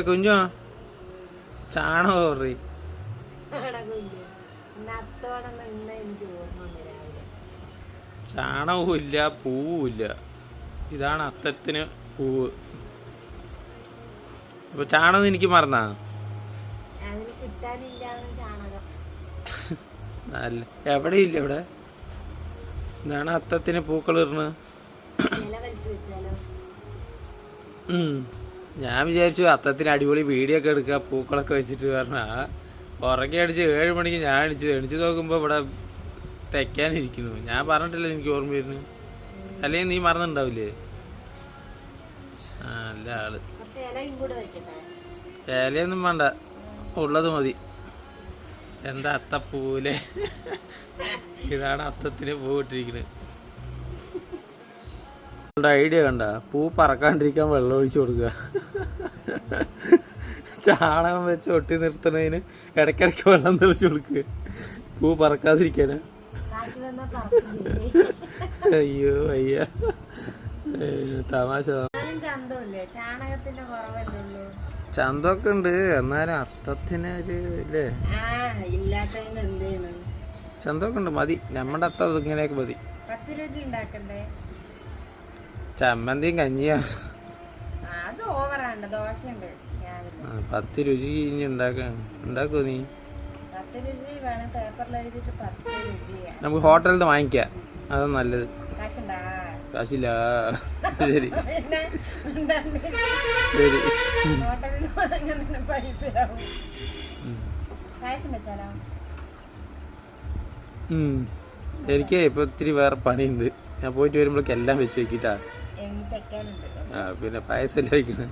കുഞ്ഞോ ചാണകം പറ ചാണകവും ഇല്ല പൂവും ഇല്ല. ഇതാണ് അത്തത്തിന് പൂവ്. അപ്പൊ ചാണകം എനിക്ക് മറന്നാ അല്ല എവിടെയില്ല ഇവിടെ. ഇതാണ് അത്തത്തിന് പൂക്കൾ ഇടുന്നത്. ഞാൻ വിചാരിച്ചു അത്തത്തിന് അടിപൊളി വീഡിയോ ഒക്കെ എടുക്കുക പൂക്കളൊക്കെ വെച്ചിട്ട്. പറഞ്ഞാ ഉറങ്ങി അടിച്ച് 7 മണിക്ക് ഞാൻ എണിച്ച് നോക്കുമ്പോൾ ഇവിടെ തെക്കാനിരിക്കുന്നു. ഞാൻ പറഞ്ഞിട്ടില്ല, എനിക്ക് ഓർമ്മ വരുന്നു. അല്ലെങ്കിൽ നീ മറന്നുണ്ടാവില്ലേ? അല്ല ആള് ഇലയൊന്നും വേണ്ട, ഉള്ളത് മതി. എന്താ അത്തപ്പൂവിലെ ഇതാണ് അത്തത്തിന് പൂ ഇട്ടിരിക്കുന്നത്. ഐഡിയ കണ്ട, പൂ പറക്കാണ്ടിരിക്കാൻ വെള്ളം ഒഴിച്ചു കൊടുക്കുക. ചാണകം വെച്ച് ഒട്ടി നിർത്തുന്നതിന് ഇടയ്ക്കിടയ്ക്ക് വെള്ളം തെളിച്ചു കൊടുക്കുക, പൂ പറക്കാതിരിക്കാനാ. അയ്യോ അയ്യ, തമാശ. ചന്തമൊക്കെ ഉണ്ട്, എന്നാലും അത്തത്തിന് ഒരു ഇല്ലേ ചന്തമൊക്കെ ഉണ്ട്. മതി, നമ്മുടെ അത്തം ഇങ്ങനെയൊക്കെ മതി. ചമ്മന്തിയും കഞ്ഞിയാ 10 രുചി ഇനി ഉണ്ടാക്കുമോ നീ? നമുക്ക് ഹോട്ടലിൽ നിന്ന് വാങ്ങിക്കാം, അതാണ് നല്ലത്. കാശില്ല. ശരി ശരി. എനിക്ക് ഇപ്പൊ ഇത്തിരി വേറെ പണിയുണ്ട്. ഞാൻ പോയിട്ട് വരുമ്പോഴേക്ക് എല്ലാം വെച്ച് വെക്കിട്ടാ. പിന്നെ പായസം എല്ലാം വയ്ക്കുന്നത്.